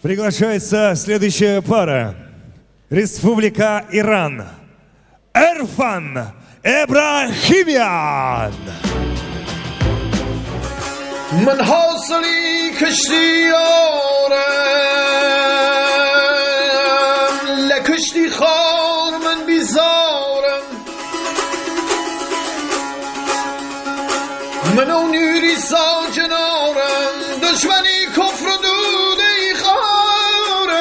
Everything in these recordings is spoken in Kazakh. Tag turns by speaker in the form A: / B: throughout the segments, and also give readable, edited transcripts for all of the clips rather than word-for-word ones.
A: Приглашается следующая пара. Республика Иран. Эрфан Эбрахимян.
B: من حاصلی کشتیارم لکشتی خار من بیزارم من اونیری ساجنارم دشمنی کفر و دوده ای خارم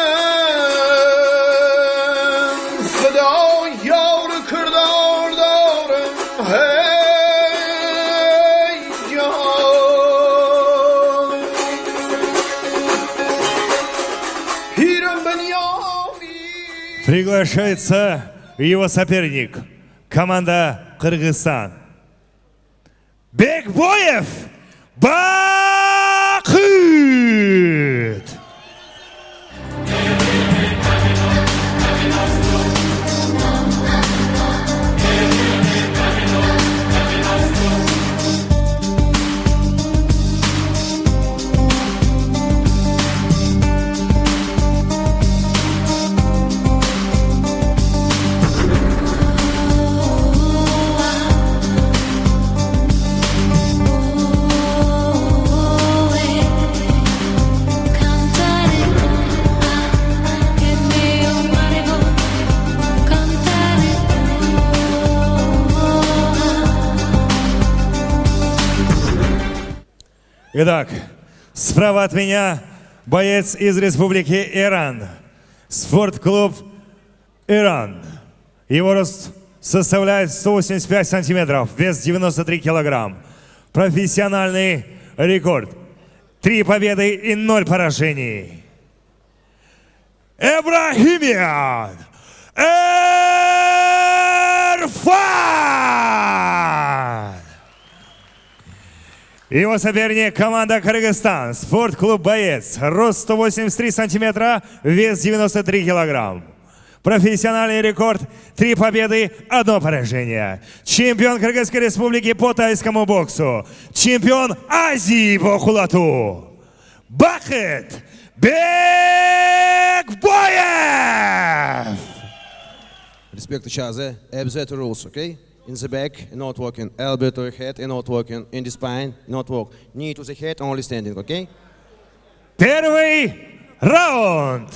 B: فدا یار کردار دارم
A: Приглашается его соперник. Команда Кыргызстан. Бекбоев Бакыт. Итак, справа от меня боец из Республики Иран. Спортклуб Иран. Его рост составляет 185 сантиметров, вес 93 килограмм. Профессиональный рекорд. 3 победы и 0 поражений. Эбрахимян Эрфан. Его соперник — команда Кыргызстан. Спортклуб «Боец». Рост 183 сантиметра, вес 93 килограмм. Профессиональный рекорд — 3 победы, 1 поражение. Чемпион Кыргызской республики по тайскому боксу. Чемпион Азии по хулату. Бакыт Бекбоев!
C: Respect each other, observe the rules, okay? In the back, not walking. Elbow to the head, not walking. In the spine, not walk. Knee to the head, only standing, okay?
A: Первый раунд.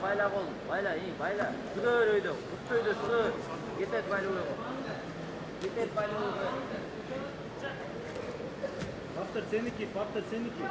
D: Bayla oğlum, bayla iyi, bayla. Sığır öyle, kutluydu sığır. Yeter bayla oğlum. Yeter bayla oğlum.
E: Patır seninki, patır seninki.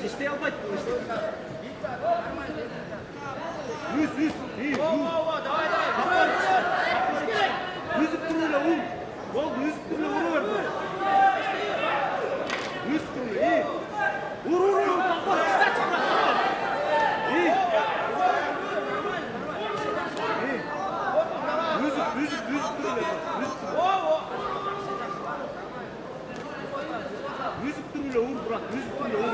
E: İşte almayın. Müzik turuyla vur. Bol müzik turuyla vuruver. Müzik turuyla iyi. Vur. İyi. Müzik turuyla. Müzik turuyla vur bırak. Müzik turuyla vur.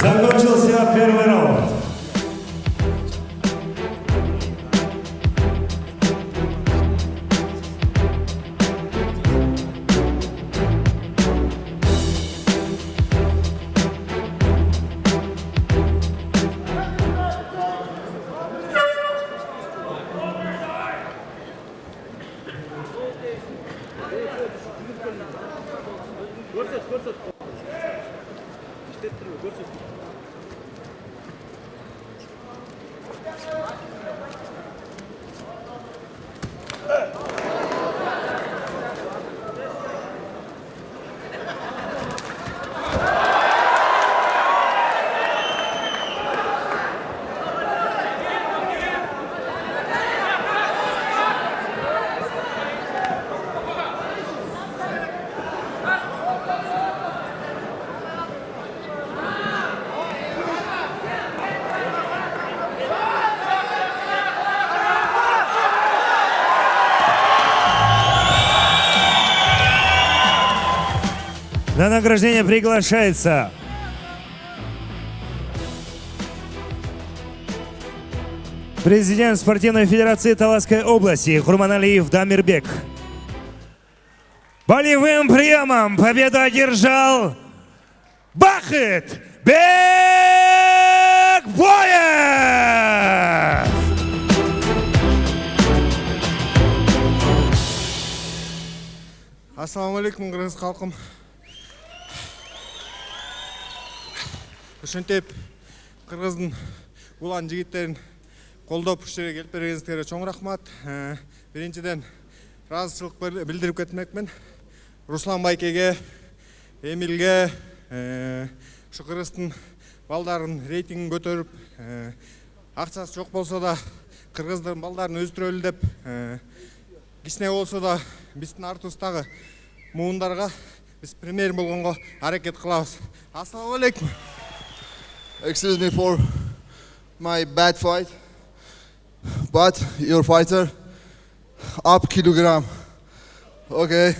A: Закончился первый раунд.
E: Көрсет. İşte duruyor, görсет.
A: На награждение приглашается президент спортивной федерации Таласской области Курманалиев Дамирбек. Болевым приемом победу одержал Бахыт Бекбоев!
F: Ассаламу алейкум, қырғыз халқым. Ушентеп қырғыздың улан жігіттерін қолдап үш жерге келіп бергеніңіздерге чоң рахмат. Біріншіден разышылық білдіріп кетмекпін. Руслан Байкеге, Эмилге, шу қырғыздың балдарын рейтингін көтеріп, ақшасы жоқ болса да қырғыздың балдарын өздірөлі деп, кішкене болса да біздің артыстағы муындарға биз премьер болгонго аракет кылабыз. Ассаламу алейкум.
G: Excuse me for my bad fight, but your fighter up kilogram. Okay.